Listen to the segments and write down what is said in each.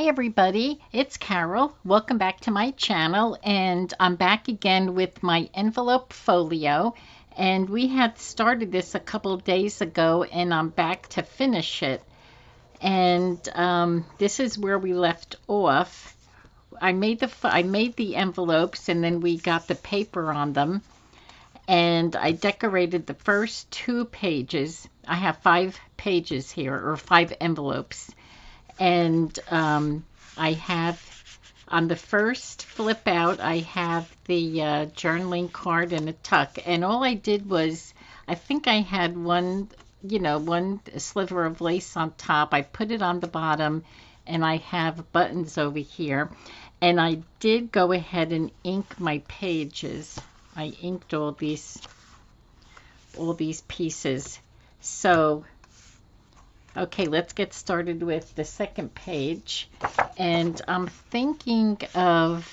Hi everybody, it's Carol. Welcome back to my channel, and I'm back again with my envelope folio, and we had started this a couple days ago and I'm back to finish it. And this is where we left off. I made the envelopes, and then we got the paper on them, and I decorated the first 2 pages. I have 5 pages here, or 5 envelopes. And I have, on the first flip out, I have the journaling card and a tuck. And all I did was, I think I had one sliver of lace on top. I put it on the bottom, and I have buttons over here. And I did go ahead and ink my pages. I inked all these pieces. So okay, let's get started with the second page. And I'm thinking of,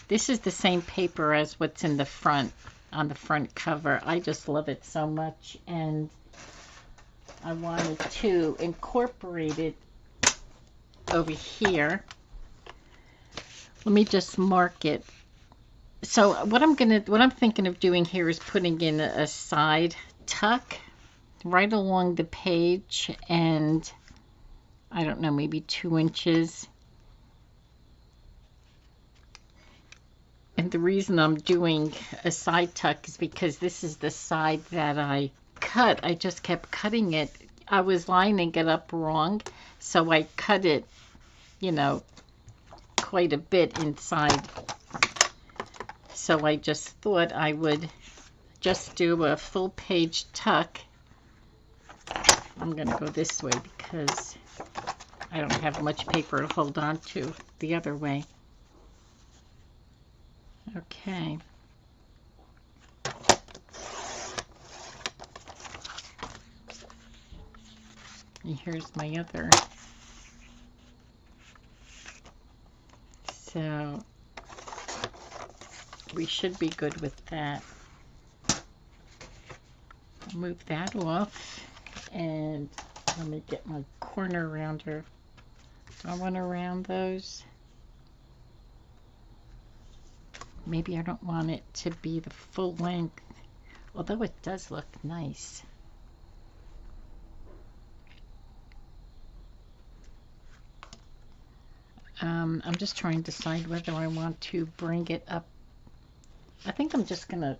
this is the same paper as what's in the front, on the front cover. I just love it so much, and I wanted to incorporate it over here. Let me just mark it. So what I'm thinking of doing here is putting in a side tuck right along the page, and I don't know, maybe 2 inches. And the reason I'm doing a side tuck is because this is the side that I cut. I just kept cutting it. I was lining it up wrong, so I cut it, quite a bit inside. So I just thought I would just do a full page tuck. I'm going to go this way because I don't have much paper to hold on to the other way. Okay. And here's my other. So we should be good with that. I'll move that off. And let me get my corner rounder. Do I want to round those? Maybe I don't want it to be the full length, although it does look nice. I'm just trying to decide whether I want to bring it up. I think I'm just going to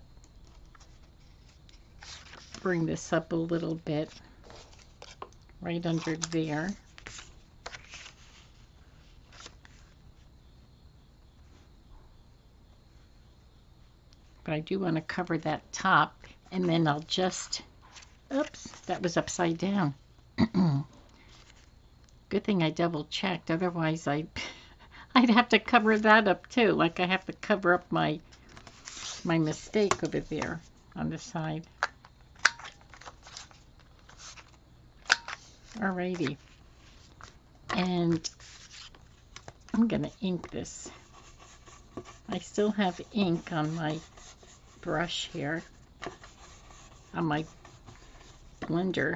bring this up a little bit. Right under there. But I do want to cover that top, and then I'll just, oops, that was upside down. Good thing I double checked, otherwise I'd have to cover that up too, like I have to cover up my mistake over there on the side. Alrighty, and I'm gonna ink this. I still have ink on my brush here, on my blender.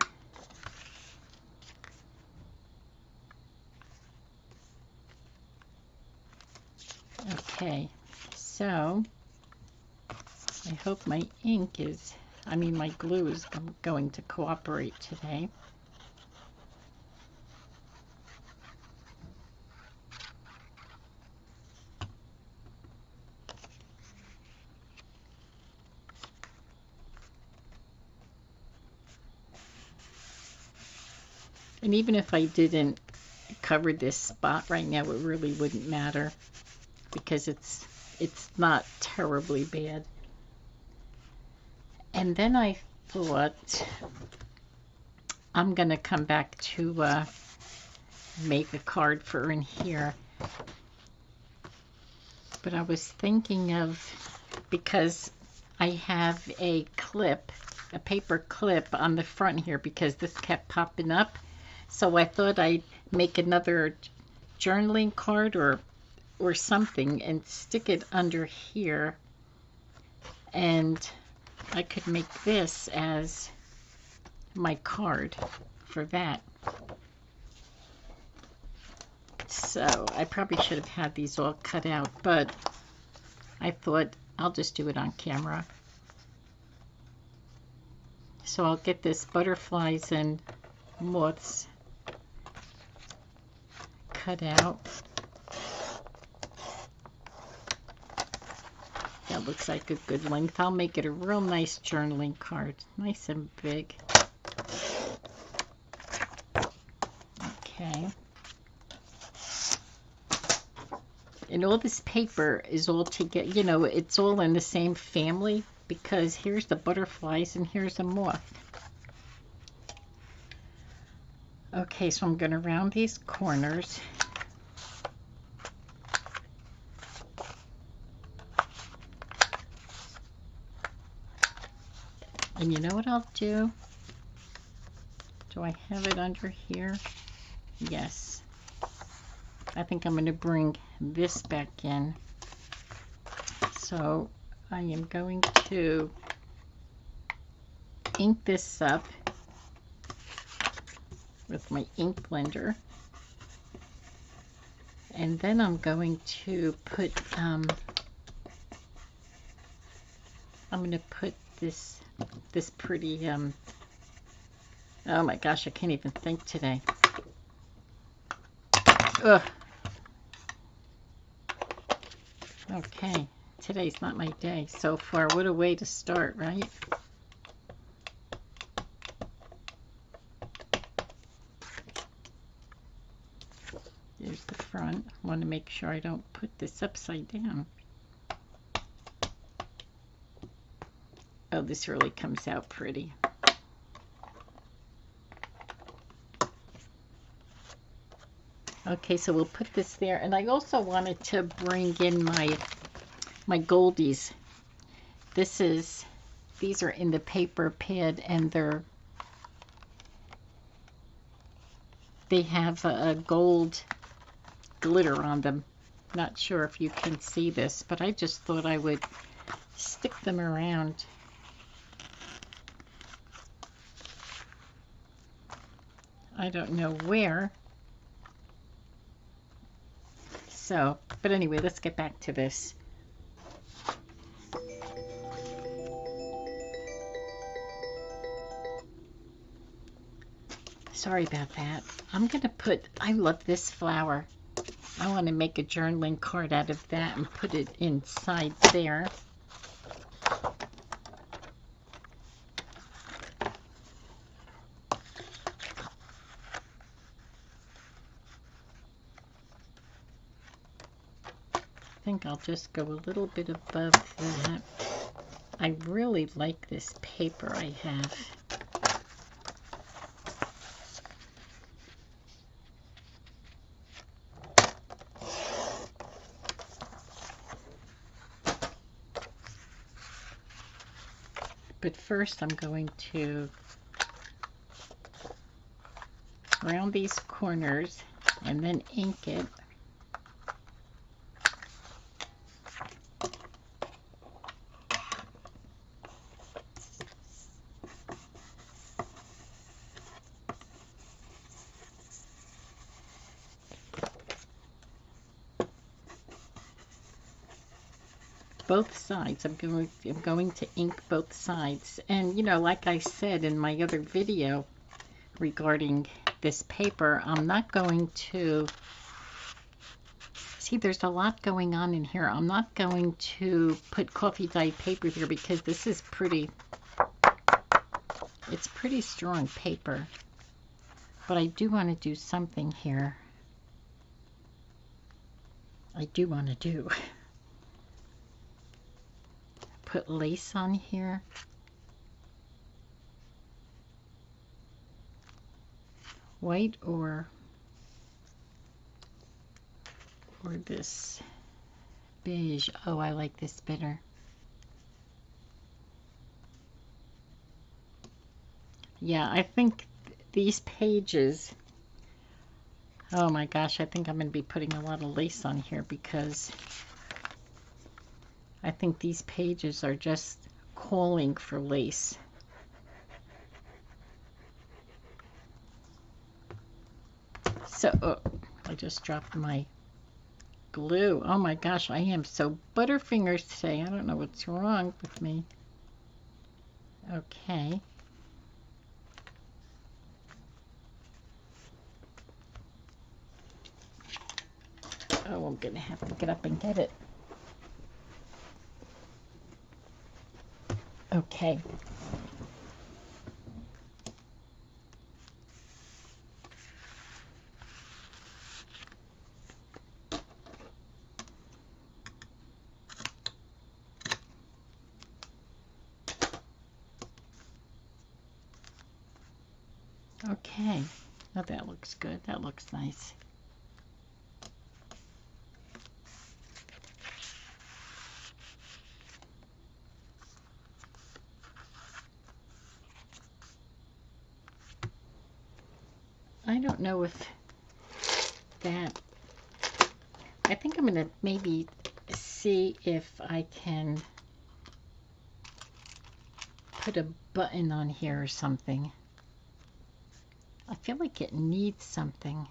Okay, so I hope my my glue is going to cooperate today. And even if I didn't cover this spot right now, it really wouldn't matter because it's not terribly bad. And then I thought I'm gonna come back to make a card for in here. But I was thinking of, because I have a paper clip on the front here because this kept popping up. So I thought I'd make another journaling card or something and stick it under here, and I could make this as my card for that. So I probably should have had these all cut out, but I thought I'll just do it on camera. So I'll get this butterflies and moths cut out. That looks like a good length. I'll make it a real nice journaling card. Nice and big. Okay. And all this paper is all together, you know, it's all in the same family, because here's the butterflies and here's a moth. Okay, so I'm going to round these corners. And you know what I'll do? Do I have it under here? Yes. I think I'm going to bring this back in. So I am going to ink this up with my ink blender. And then I'm going to put, I'm going to put this pretty, oh my gosh, I can't even think today. Ugh. Okay, today's not my day so far. What a way to start, right? Here's the front. I want to make sure I don't put this upside down. Oh, this really comes out pretty. Okay, so we'll put this there. And I also wanted to bring in my goldies. These are in the paper pad, and they have a gold glitter on them. Not sure if you can see this, but I just thought I would stick them around. I don't know where. So, but anyway, let's get back to this. Sorry about that. I'm going to put, I love this flower. I want to make a journaling card out of that and put it inside there. I think I'll just go a little bit above that. I really like this paper I have. But first I'm going to round these corners and then ink it. Both sides. I'm going to ink both sides. And you know, like I said in my other video regarding this paper, I'm not going to see, there's a lot going on in here. I'm not going to put coffee dyed paper here because this is it's pretty strong paper. But I do want to do something here. I do want to do put lace on here. White or this beige. Oh, I like this better. Yeah, I think these pages, oh my gosh, I think I'm going to be putting a lot of lace on here because I think these pages are just calling for lace. So, I just dropped my glue. Oh my gosh, I am so butterfingers today. I don't know what's wrong with me. Okay. Oh, I'm gonna have to get up and get it. Okay. Okay. Now that looks good. That looks nice. I don't know if that... I think I'm going to maybe see if I can put a button on here or something. I feel like it needs something.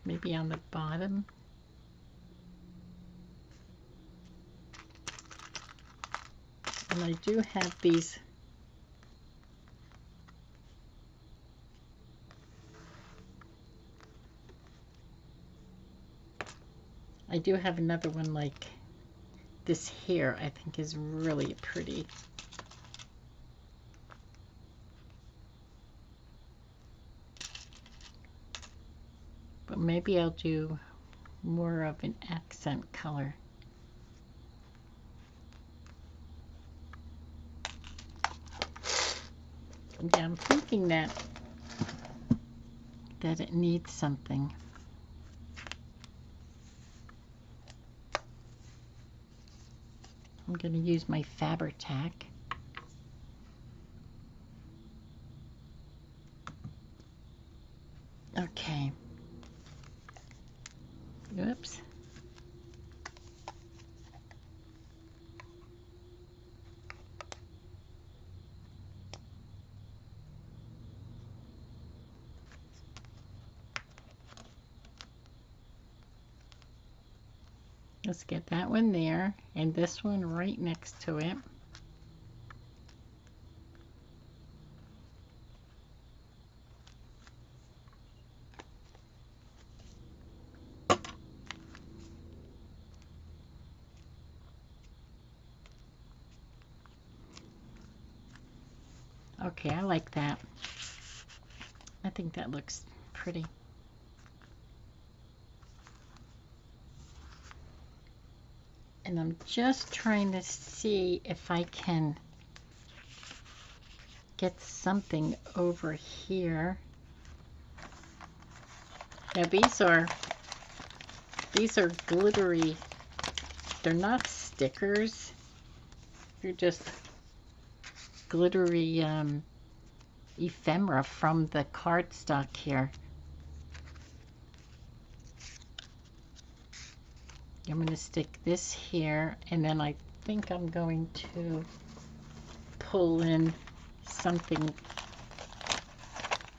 Maybe on the bottom. And I do have these. I do have another one like this here. I think is really pretty. But maybe I'll do more of an accent color. Yeah, I'm thinking that it needs something. I'm going to use my Faber-Tac. Okay. Oops. Let's get that one there and this one right next to it. Okay, I like that. I think that looks pretty. And I'm just trying to see if I can get something over here. Now these are glittery. They're not stickers. They're just glittery ephemera from the cardstock here. I'm going to stick this here, and then I think I'm going to pull in something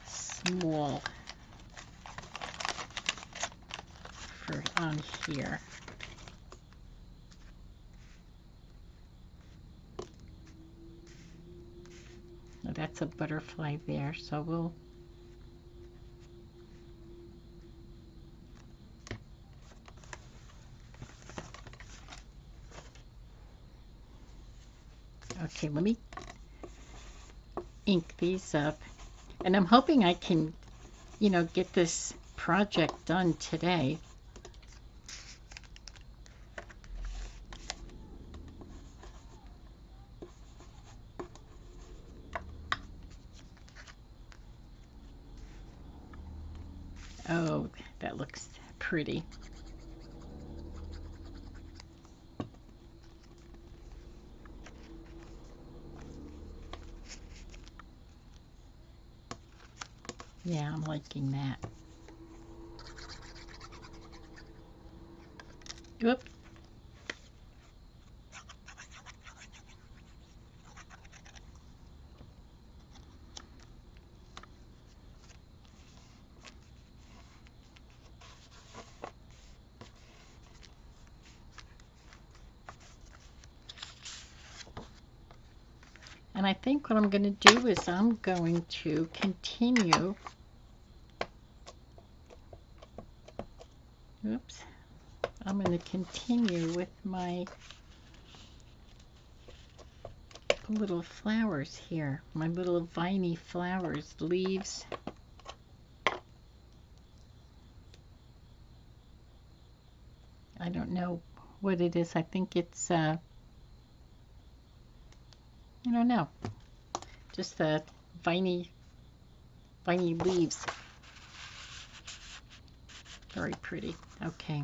small for on here. Now that's a butterfly there, so we'll okay, let me ink these up, and I'm hoping I can, you know, get this project done today. Oh, that looks pretty. Yeah, I'm liking that. Whoop. And I think what I'm going to do is I'm going to continue. Oops. I'm going to continue with my little flowers here. My little viney flowers, leaves. I don't know what it is. I think it's, I don't know. Just the viney leaves. Very pretty. Okay.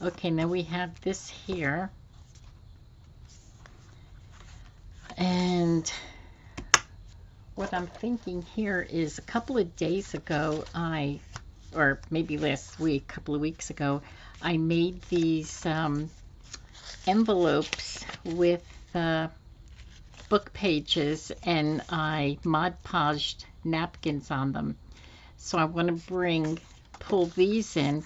Okay, now we have this here. And what I'm thinking here is a couple of days ago, or maybe last week, a couple of weeks ago, I made these envelopes with book pages, and I Mod Podged napkins on them. So I want to pull these in,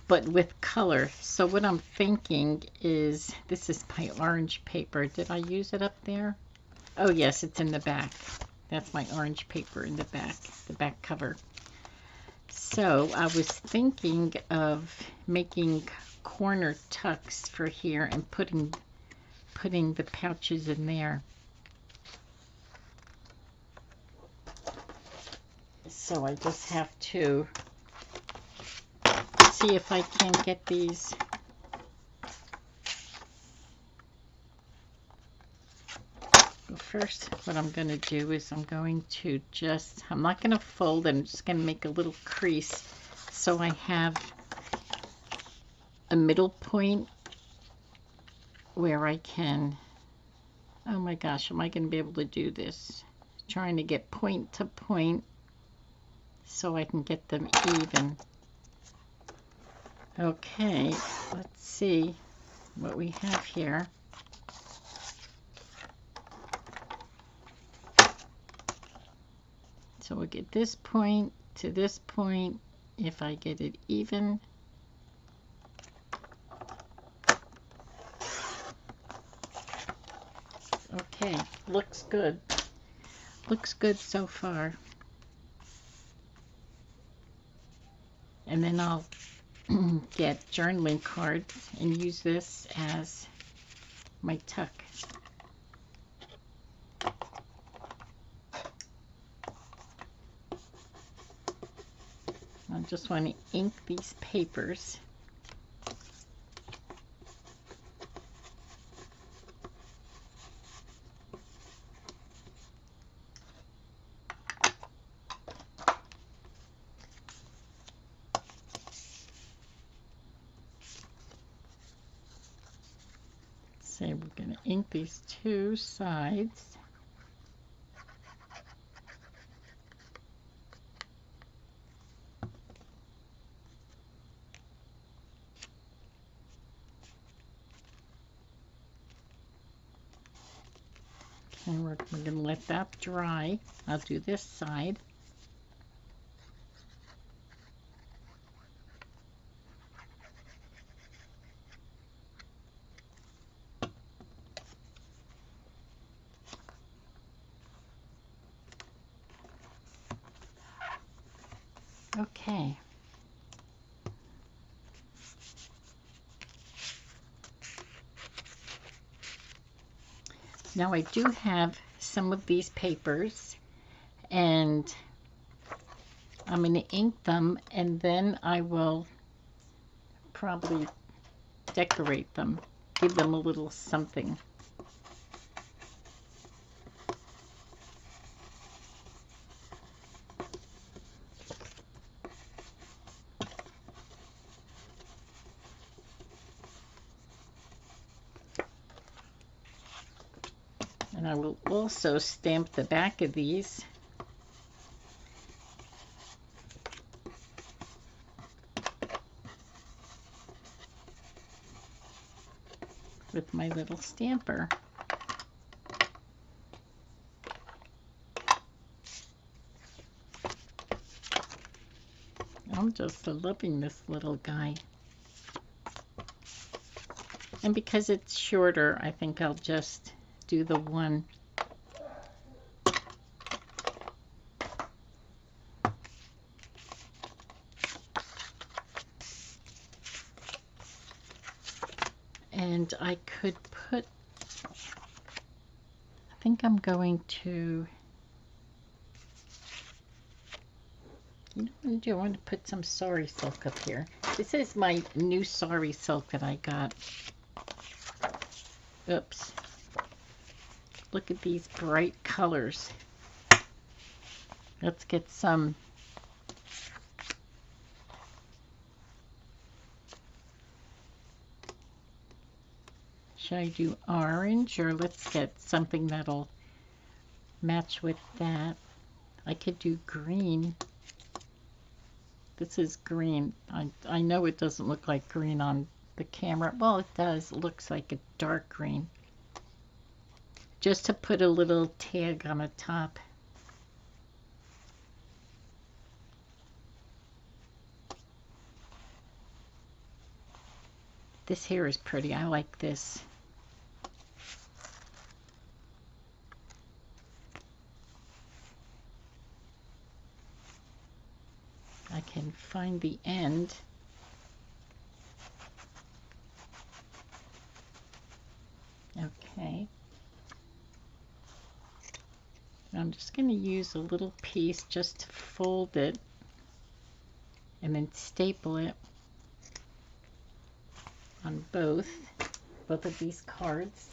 but with color. So what I'm thinking is, this is my orange paper. Did I use it up there? Oh yes, it's in the back. That's my orange paper in the back cover. So I was thinking of making corner tucks for here and putting the pouches in there. So I just have to see if I can get these. First, what I'm going to do is I'm not going to fold, I'm just going to make a little crease so I have a middle point where I can, oh my gosh, am I going to be able to do this? Trying to get point to point so I can get them even. Okay, let's see what we have here. So we'll get this point to this point. If I get it even, okay, looks good. Looks good so far. And then I'll get journaling cards and use this as my tuck. I just want to ink these papers. So we're going to ink these two sides. And we're going to let that dry. I'll do this side. Okay. Now I do have some of these papers, and I'm going to ink them, and then I will probably decorate them, give them a little something. And I will also stamp the back of these with my little stamper. I'm just loving this little guy. And because it's shorter, I think I'll just do the one. And I could put, I think I'm going to, you know what I do? I want to put some sari silk up here. This is my new sari silk that I got. Oops. Look at these bright colors. Let's get some. Should I do orange, or let's get something that'll match with that? I could do green. This is green. I know it doesn't look like green on the camera. Well, it does. It looks like a dark green. Just to put a little tag on the top. This here is pretty. I like this. I can find the end. Okay. I'm just going to use a little piece just to fold it and then staple it on both of these cards.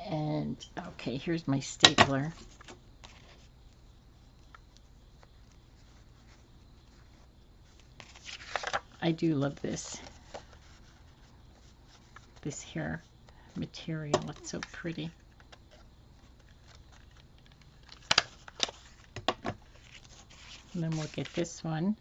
And okay, here's my stapler. I do love this here material. It's so pretty. And then we'll get this one.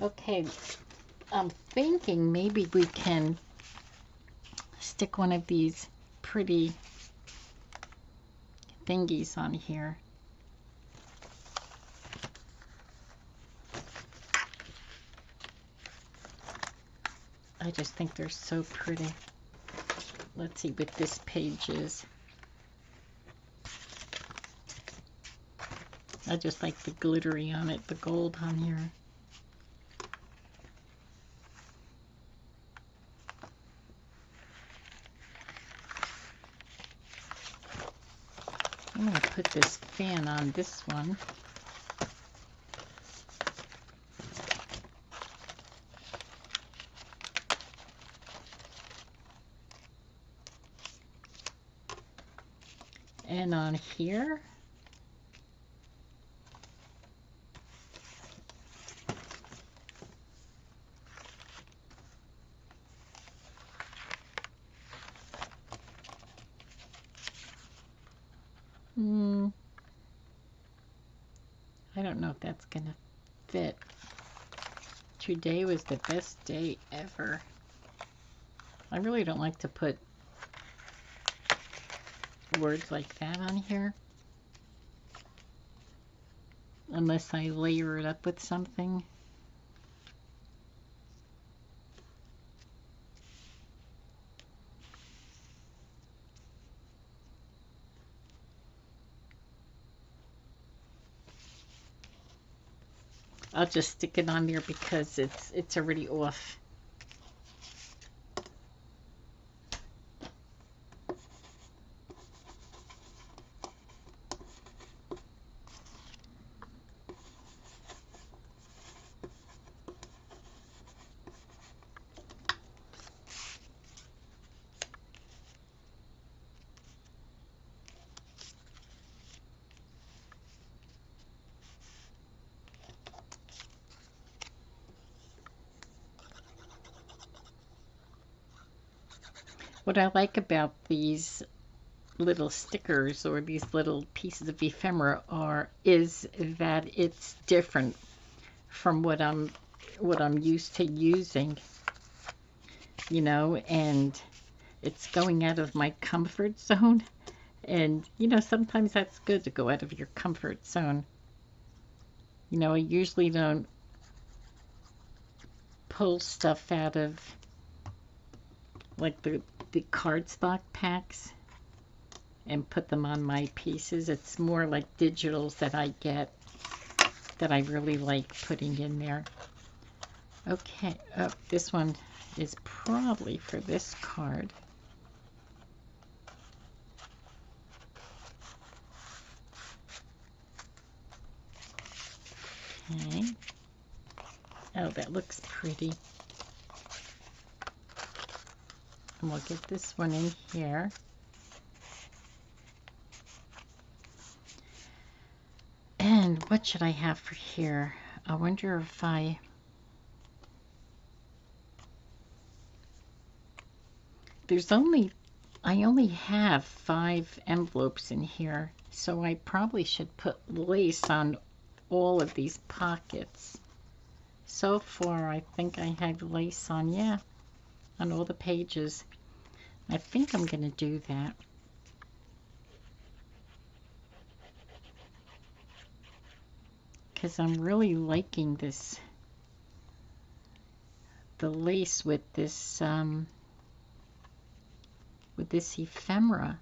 Okay, I'm thinking maybe we can stick one of these pretty thingies on here. I just think they're so pretty. Let's see what this page is. I just like the glittery on it, the gold on here. I'm going to put this fan on this one. And on here, I don't know if that's gonna fit. Today was the best day ever. I really don't like to put words like that on here unless I layer it up with something. I'll just stick it on there because it's already off. What I like about these little stickers or these little pieces of ephemera is that it's different from what I'm used to using, you know, and it's going out of my comfort zone. And, you know, sometimes that's good to go out of your comfort zone. You know, I usually don't pull stuff out of like the cardstock packs and put them on my pieces. It's more like digitals that I get that I really like putting in there. Okay, oh, this one is probably for this card. Okay. Oh, that looks pretty. And we'll get this one in here. And what should I have for here? I wonder if I only have 5 envelopes in here, so I probably should put lace on all of these pockets. So far, I think I have lace on, yeah, on all the pages. I think I'm going to do that. Because I'm really liking this, the lace with this ephemera.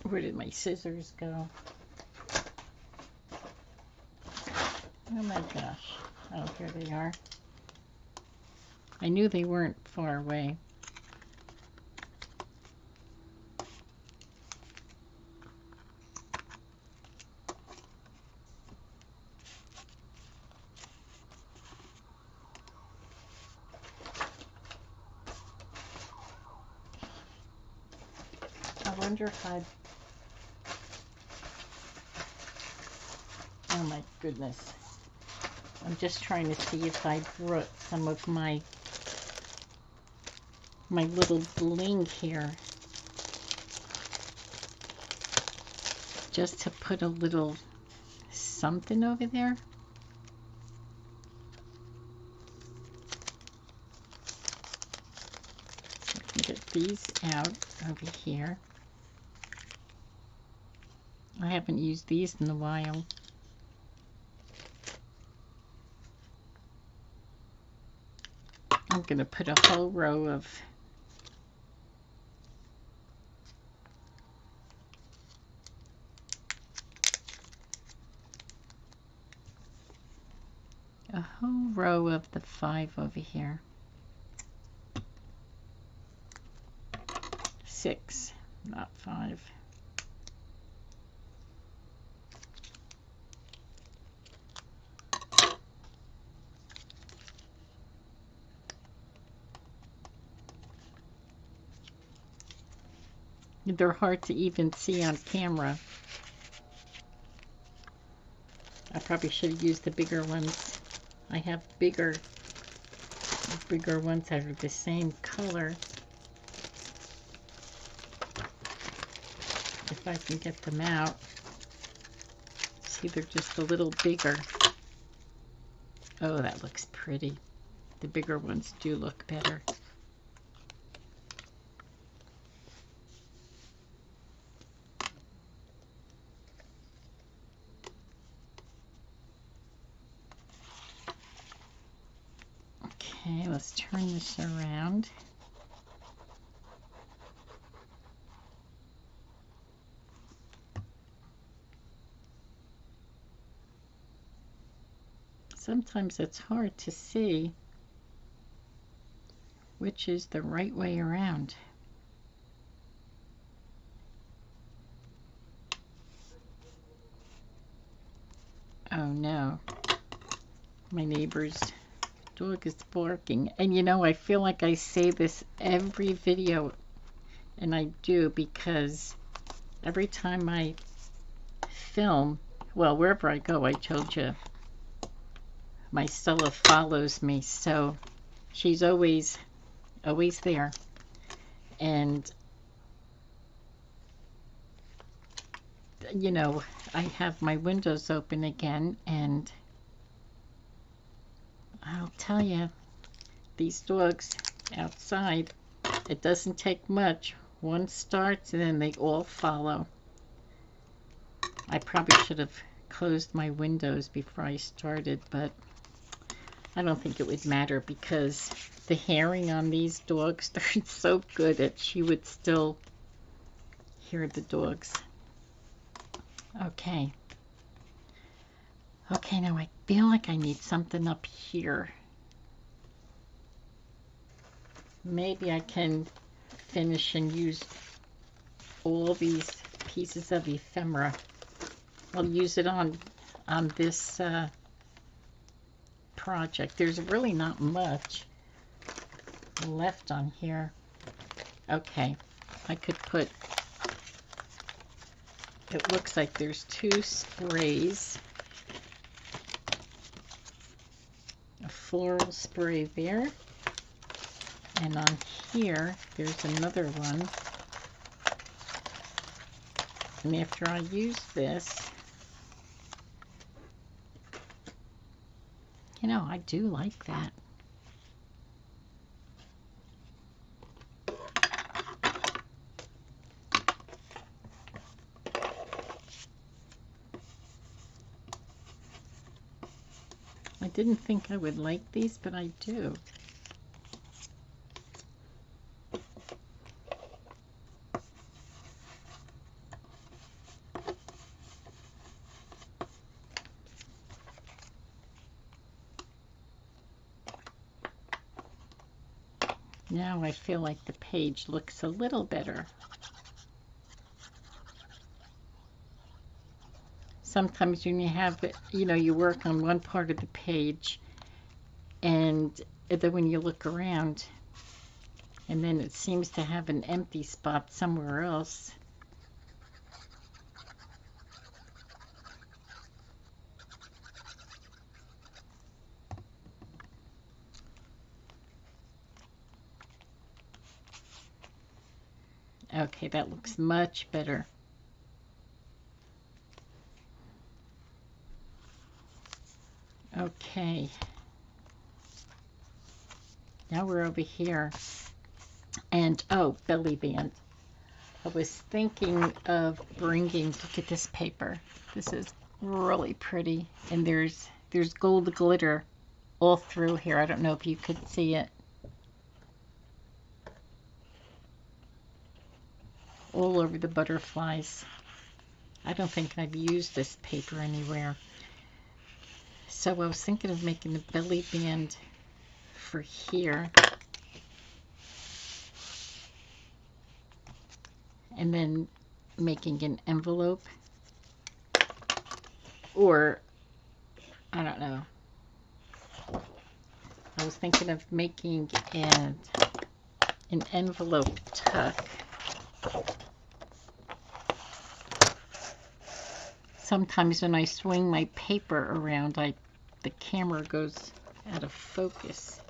Where did my scissors go? Oh my gosh. Oh, here they are. I knew they weren't far away. I wonder if oh my goodness. I'm just trying to see if I brought some of my little bling here. Just to put a little something over there. I can get these out over here. I haven't used these in a while. I'm going to put a whole row of the 5 over here. 6, not 5. They're hard to even see on camera. I probably should have used the bigger ones. I have bigger ones that are the same color. If I can get them out. See, they're just a little bigger. Oh, that looks pretty. The bigger ones do look better. Okay, let's turn this around. Sometimes it's hard to see which is the right way around. Oh no, my neighbor's dog is barking. And you know, I feel like I say this every video. And I do because every time I film, well, wherever I go, I told you, my Stella follows me, so she's always there. And you know, I have my windows open again, and I'll tell you, these dogs outside, it doesn't take much. One starts and then they all follow. I probably should have closed my windows before I started, but I don't think it would matter because the hearing on these dogs, they're so good that she would still hear the dogs. Okay. Okay, now I feel like I need something up here. Maybe I can finish and use all these pieces of ephemera. I'll use it on this project. There's really not much left on here. Okay, I could put, it looks like there's 2 sprays. A floral spray there. And on here, there's another one. And after I use this, you know, I do like that. I didn't think I would like these, but I do. Now I feel like the page looks a little better. Sometimes when you have, you know, you work on one part of the page and then when you look around and then it seems to have an empty spot somewhere else. Okay, that looks much better. Okay. Now we're over here. And, oh, belly band. I was thinking of bringing, look at this paper. This is really pretty. And there's gold glitter all through here. I don't know if you could see it. All over the butterflies. I don't think I've used this paper anywhere. So I was thinking of making the belly band for here. And then making an envelope. Or, I don't know. I was thinking of making an envelope tuck. Sometimes when I swing my paper around, the camera goes out of focus.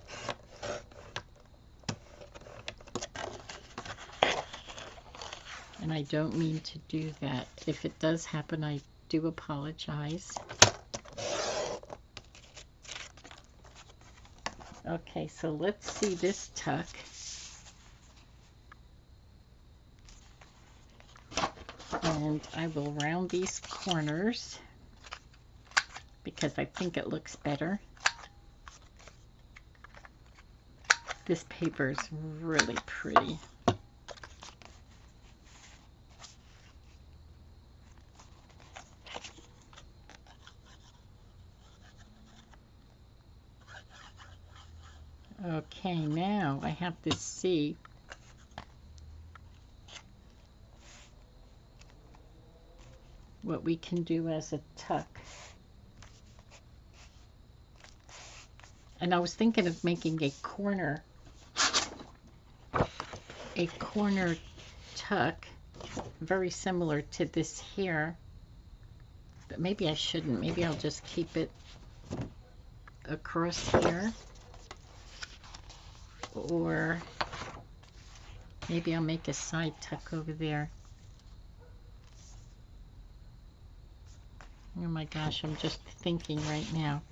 And I don't mean to do that. If it does happen, I do apologize. Okay, so let's see this tuck. And I will round these corners because I think it looks better. This paper is really pretty. Okay, now I have to see what we can do as a tuck. And I was thinking of making a corner tuck, very similar to this here, but maybe I shouldn't. Maybe I'll just keep it across here, or maybe I'll make a side tuck over there. Oh my gosh, I'm just thinking right now.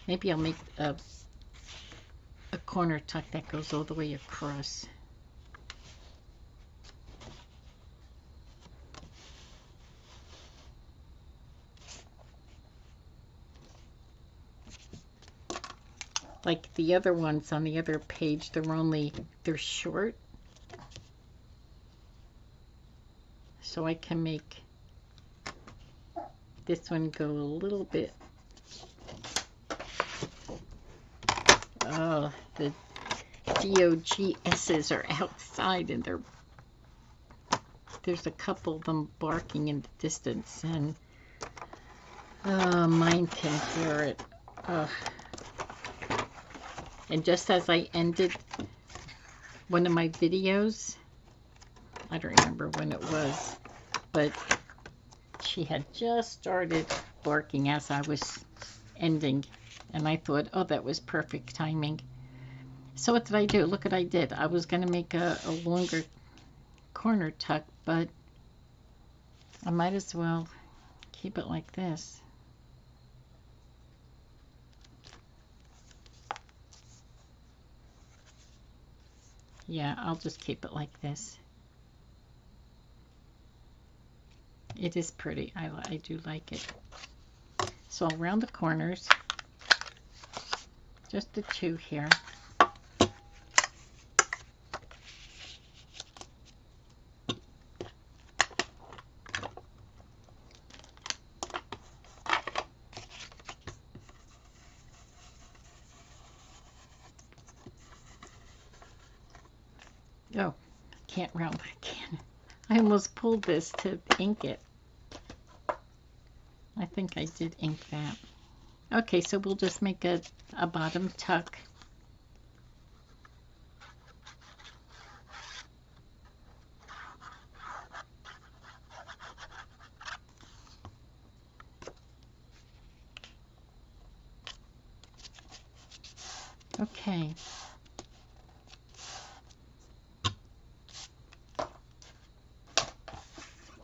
Maybe I'll make a corner tuck that goes all the way across. Like the other ones on the other page, they're short. So I can make this one go a little bit. Oh, the DOGS's are outside, and there's a couple of them barking in the distance, and mine can hear it. And just as I ended one of my videos, I don't remember when it was, but she had just started barking as I was ending, and I thought, oh, that was perfect timing. So what did I do? Look what I did. I was going to make a longer corner tuck, but I might as well keep it like this. Yeah, I'll just keep it like this. It is pretty. I do like it. So I'll round the corners. Just the two here. Oh, can't round. I can't. I almost pulled this to ink it. I think I did ink that. Okay, so we'll just make a bottom tuck. Okay.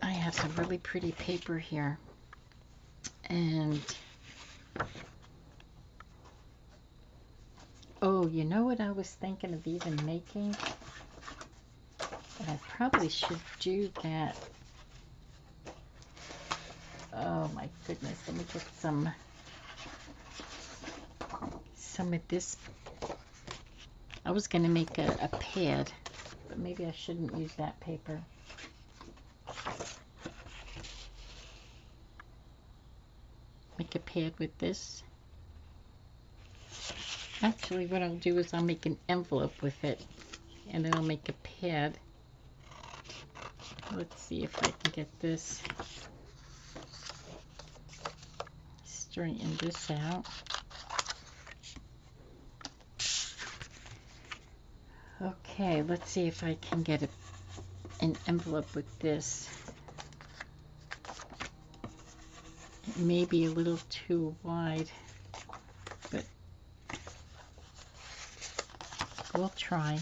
I have some really pretty paper here. And oh, you know what I was thinking of even making? And I probably should do that. Oh my goodness, let me get some of this. I was going to make a pad, but maybe I shouldn't use that paper. Make a pad with this. Actually, what I'll do is I'll make an envelope with it, and then I'll make a pad. Let's see if I can get this. Straighten this out. Okay, let's see if I can get an envelope with this. It may be a little too wide, but we'll try.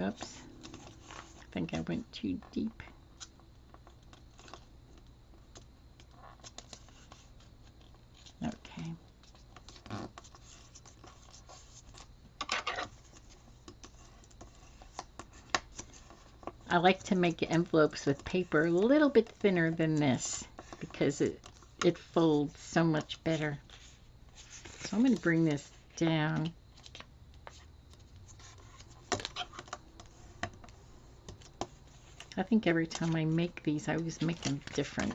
Oops, I think I went too deep. Okay. I like to make envelopes with paper a little bit thinner than this because it folds so much better. So I'm going to bring this down. I think every time I make these, I always make them different.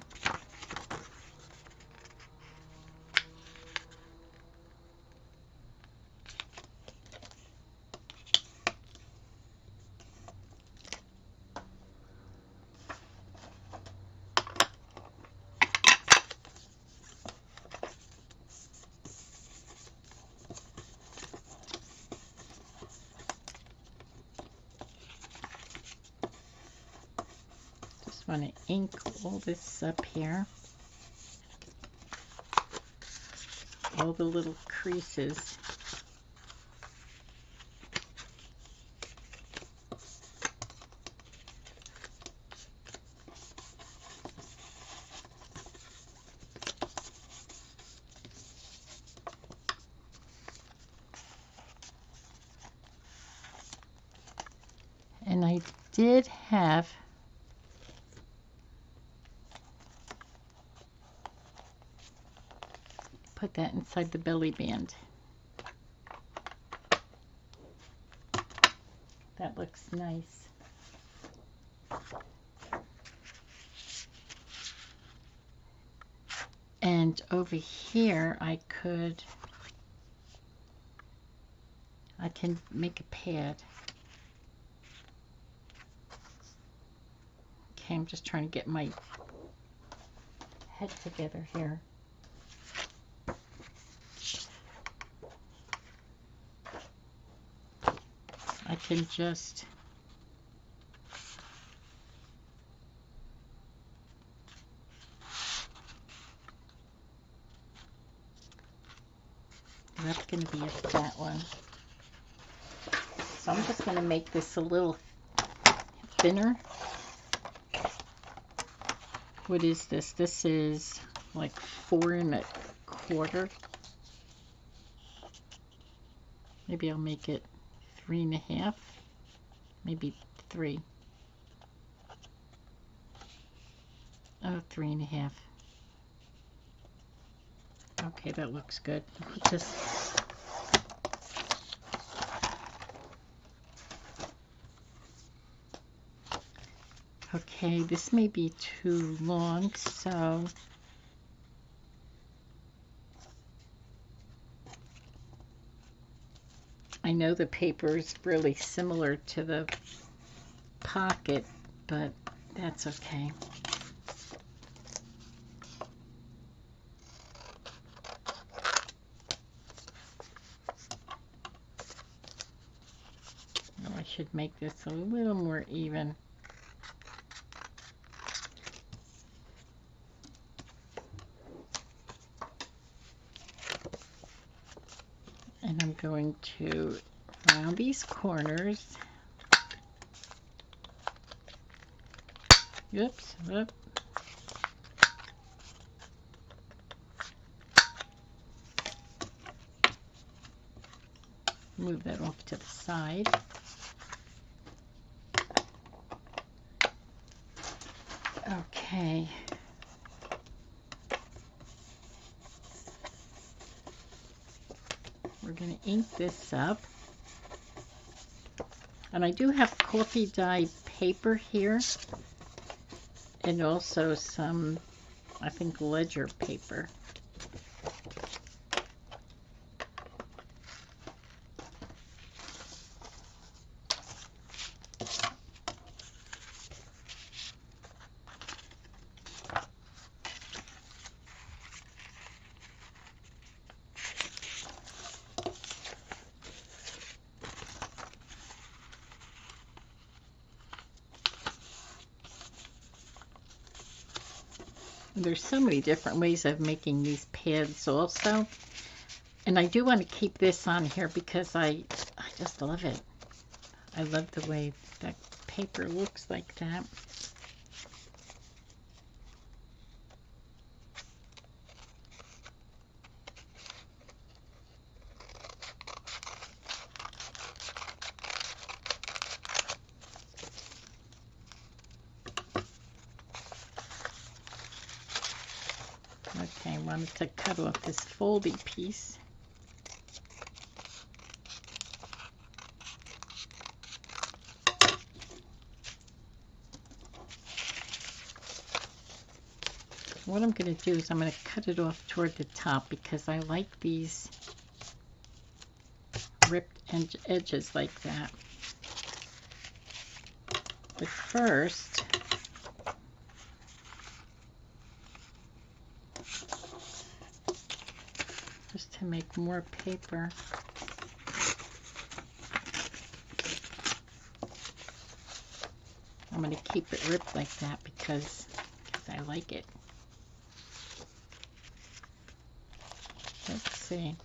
Just want to ink all this up here. All the little creases. And I did have put that inside the belly band. That looks nice. And over here I can make a pad. Okay, I'm just trying to get my head together here. I can just that's going to be a fat one. So I'm just going to make this a little thinner. What is this? This is like 4 1/4. Maybe I'll make it 3 1/2. Maybe 3. Oh, 3 1/2. Okay, that looks good. Just okay, this may be too long, so I know the paper is really similar to the pocket, but that's okay. Oh, I should make this a little more even. And I'm going to round these corners. Oops, whoop. Move that off to the side. Okay. We're going to ink this up. And I do have coffee dye paper here. And also some, I think, ledger paper. There's so many different ways of making these pads also. And I do want to keep this on here because I just love it. I love the way that paper looks like that. Okay, I wanted to cut off this foldy piece. What I'm going to do is I'm going to cut it off toward the top because I like these ripped edges like that. But first, just to make more paper, I'm I'm going to keep it ripped like that because I like it. Let's see.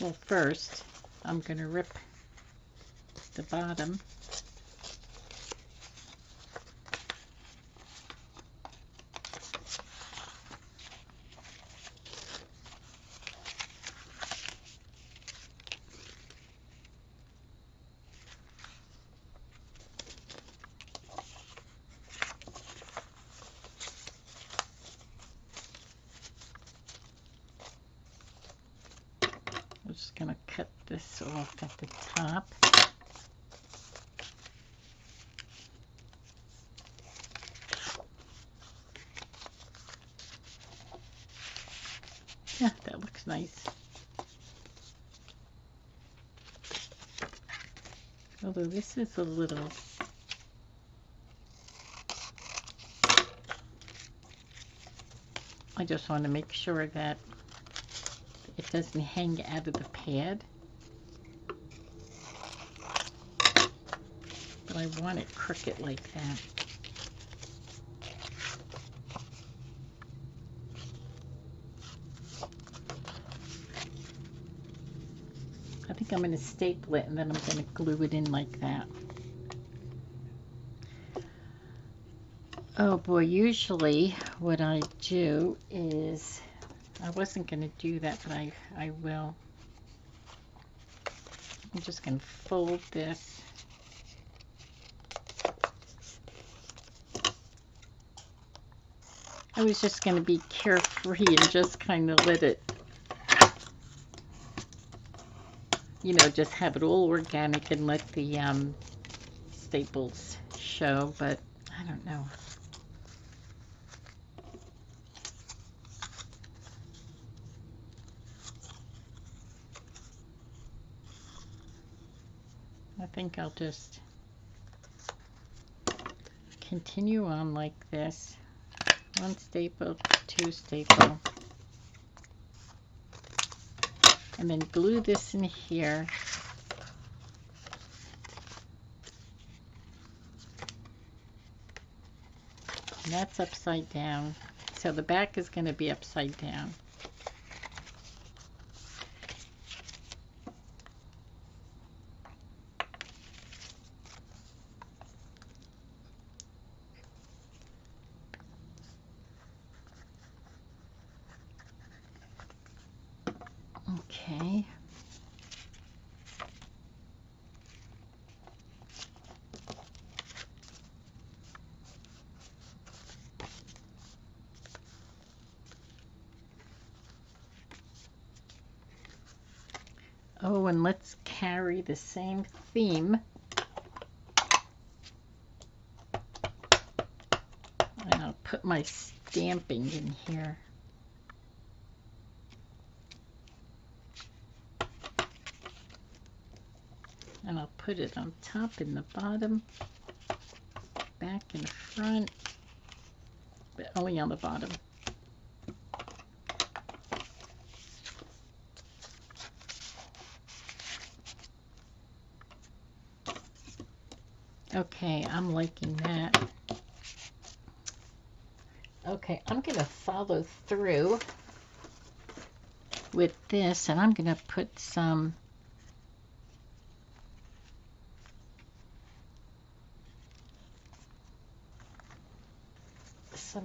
Well, first, I'm going to rip the bottom. I'm just going to cut this off at the top. Yeah, that looks nice. Although this is a little... I just want to make sure that it doesn't hang out of the pad. But I want it crooked like that. I think I'm going to staple it and then I'm going to glue it in like that. Oh boy, usually what I do is, I wasn't going to do that, but I will. I'm just going to fold this. I was just going to be carefree and just kind of let it, you know, just have it all organic and let the staples show, but I don't know. I think I'll just continue on like this. One staple, two staple, and then glue this in here. And that's upside down. So the back is going to be upside down. Okay. Oh, and let's carry the same theme. And I'll put my stamping in here. And I'll put it on top and the bottom, back and front, but only on the bottom. Okay, I'm liking that. Okay, I'm going to follow through with this, and I'm going to put some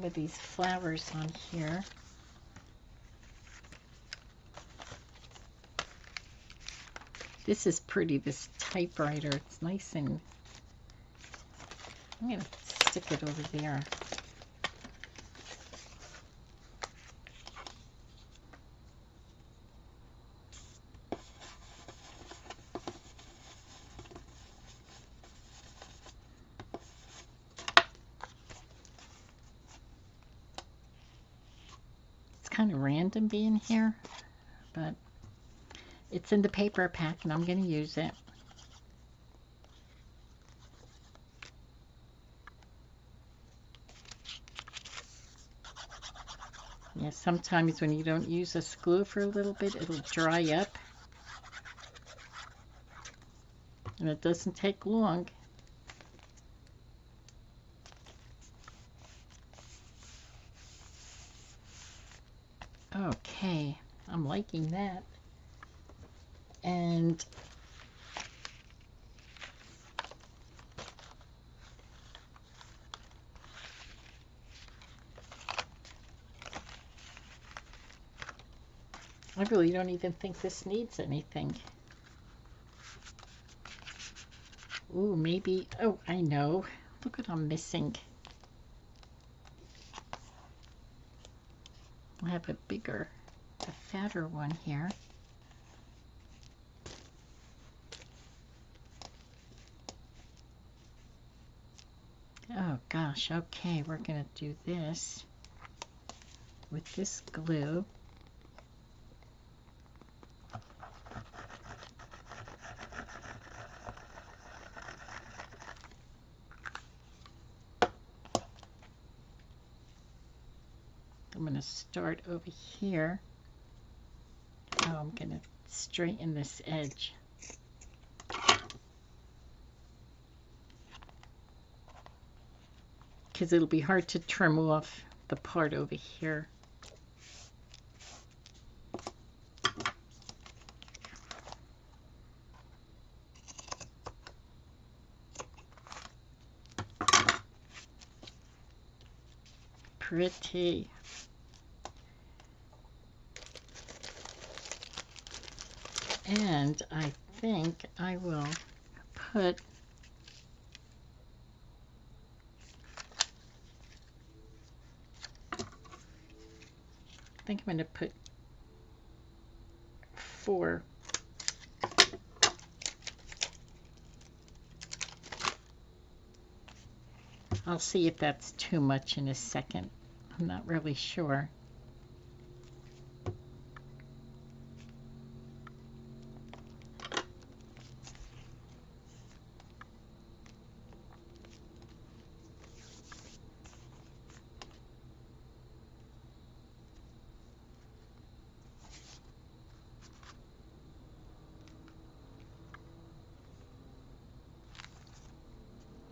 of these flowers on here. This is pretty, this typewriter. It's nice, and I'm going to stick it over there. Kind of random being here, but it's in the paper pack and I'm going to use it. Yeah, sometimes when you don't use this glue for a little bit, it'll dry up. And it doesn't take long. Okay, I'm liking that. And I really don't even think this needs anything. Ooh, maybe, oh, I know. Look what I'm missing. I have a fatter one here. Oh gosh, okay, we're gonna do this with this glue. I'm gonna start over here. Oh, I'm gonna straighten this edge. Because it'll be hard to trim off the part over here. Pretty. And I think I will put I'm going to put 4. I'll see if that's too much in a second. I'm not really sure.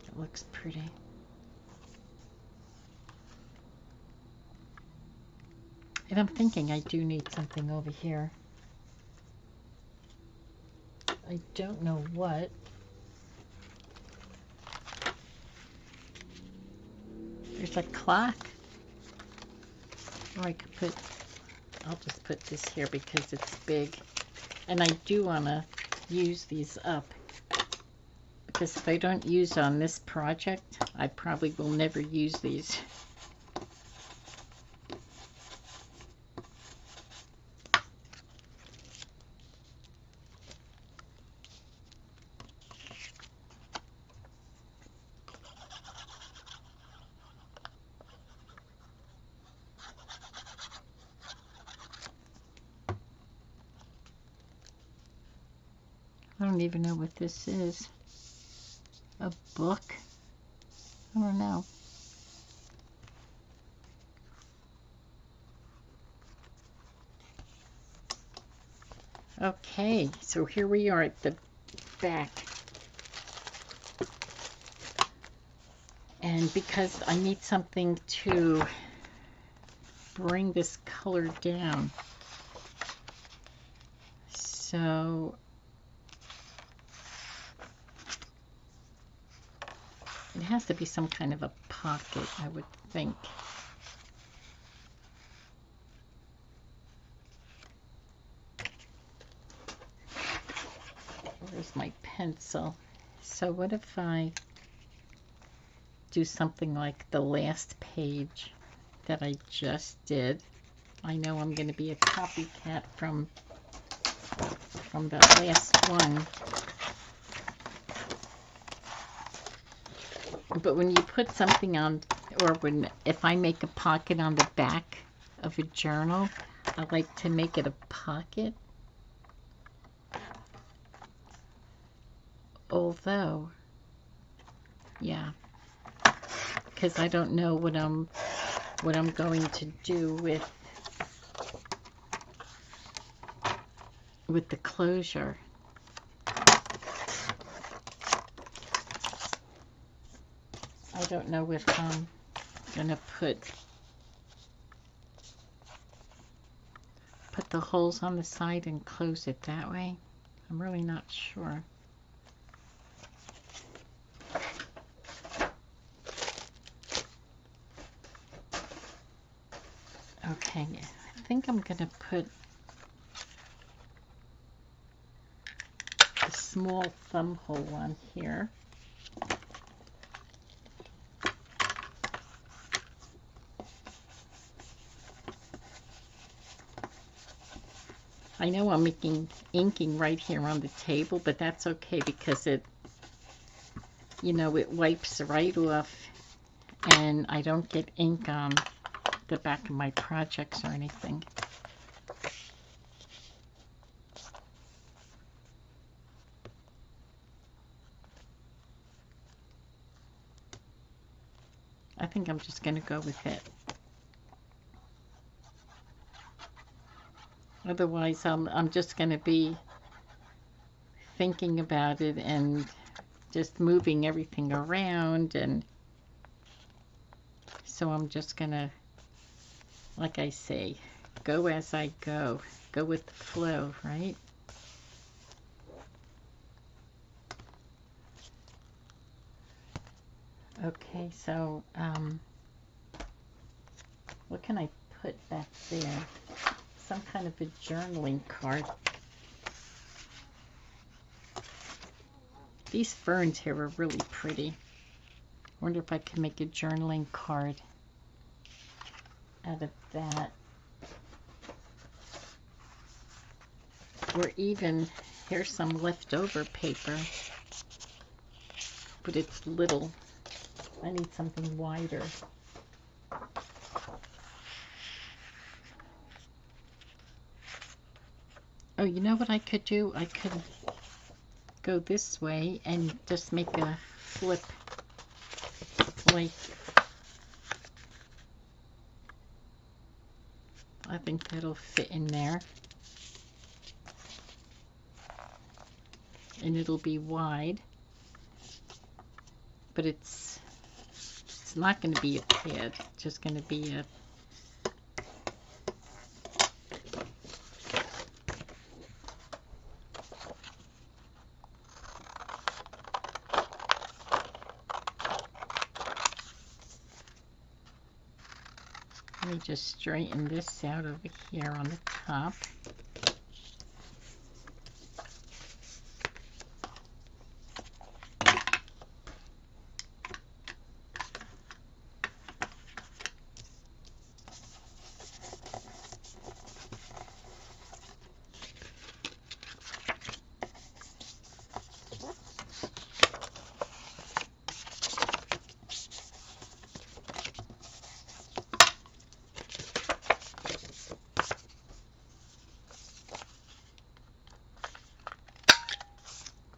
It looks pretty. And I'm thinking I do need something over here. I don't know what. There's a clock. Or I could put, I'll just put this here because it's big. And I do want to use these up. Because if I don't use on this project, I probably will never use these. I don't even know what this is. A book? I don't know. Okay, so here we are at the back. And because I need something to bring this color down, so it has to be some kind of a pocket, I would think. Where's my pencil? So what if I do something like the last page that I just did? I know I'm going to be a copycat from that last one. But when you put something on, or if I make a pocket on the back of a journal, I like to make it a pocket. Although, yeah, because I don't know what I'm going to do with with the closure. I don't know if I'm gonna put the holes on the side and close it that way. I'm really not sure. Okay, I think I'm gonna put a small thumb hole on here. I know I'm inking right here on the table, but that's okay because it, you know, it wipes right off and I don't get ink on the back of my projects or anything. I think I'm just going to go with it. Otherwise, I'm just going to be thinking about it and just moving everything around, and so I'm just going to, like I say, go as I go. Go with the flow, right? Okay, so what can I put back there? Some kind of a journaling card. These ferns here are really pretty. I wonder if I can make a journaling card out of that. Or even, here's some leftover paper, but it's little. I need something wider. Oh, you know what I could do? I could go this way and just make a flip, like, I think that'll fit in there. And it'll be wide, but it's not going to be a pad, it's just going to be a let me just straighten this out over here on the top.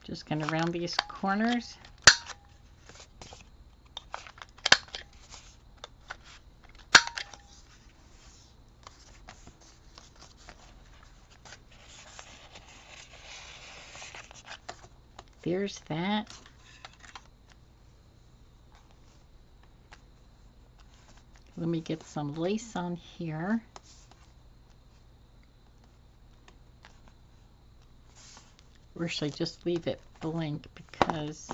Just going to round these corners. There's that. Let me get some lace on here. Or should I just leave it blank because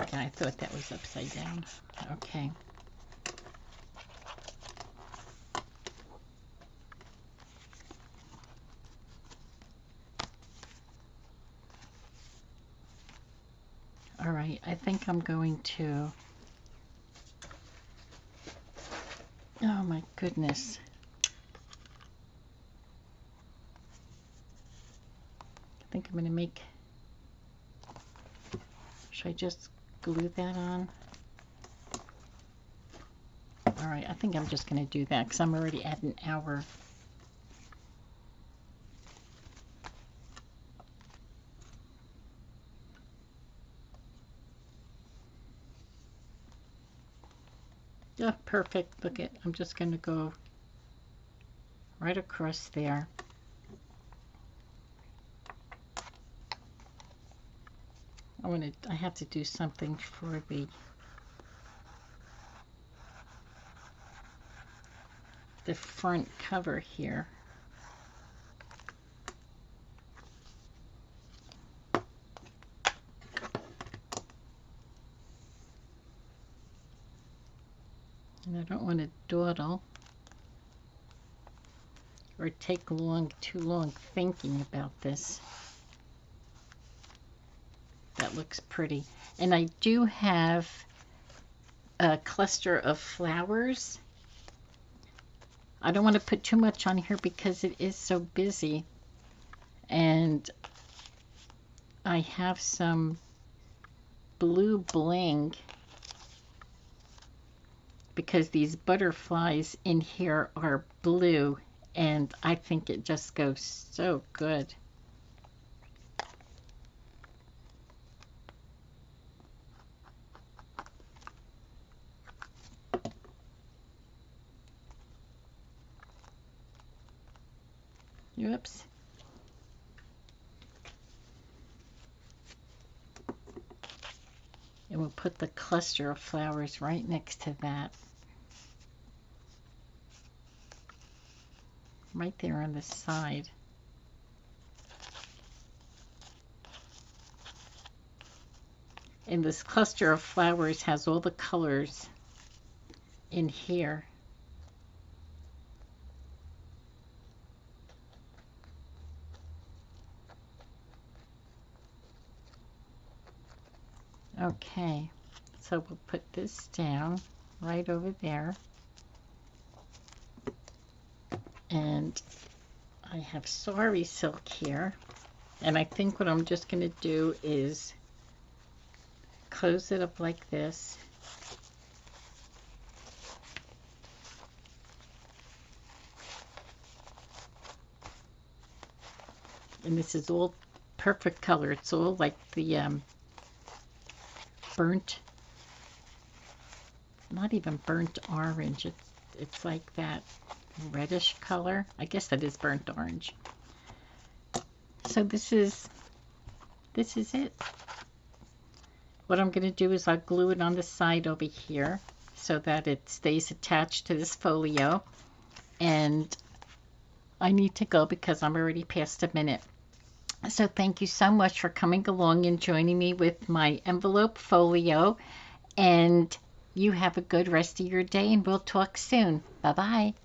okay, I thought that was upside down. Okay. All right, I think I'm going to, oh my goodness. I think I'm going to make, should I just glue that on? All right, I think I'm just going to do that because I'm already at an hour. Yeah, perfect. Look at, I'm just going to go right across there. I have to do something for the front cover here. And I don't want to dawdle or take too long thinking about this. That looks pretty. And I do have a cluster of flowers. I don't want to put too much on here because it is so busy. And I have some blue bling because these butterflies in here are blue, and I think it just goes so good. Oops. And we'll put the cluster of flowers right next to that. Right there on the side. And this cluster of flowers has all the colors in here. Okay, so we'll put this down right over there. And I have sari silk here. And I think what I'm just going to do is close it up like this. And this is all perfect color. It's all like the burnt, not even burnt orange. It's like that reddish color. I guess that is burnt orange. So this is it. What I'm going to do is I'll glue it on the side over here so that it stays attached to this folio. And I need to go because I'm already past a minute. So thank you so much for coming along and joining me with my envelope folio. And you have a good rest of your day, and we'll talk soon. Bye-bye.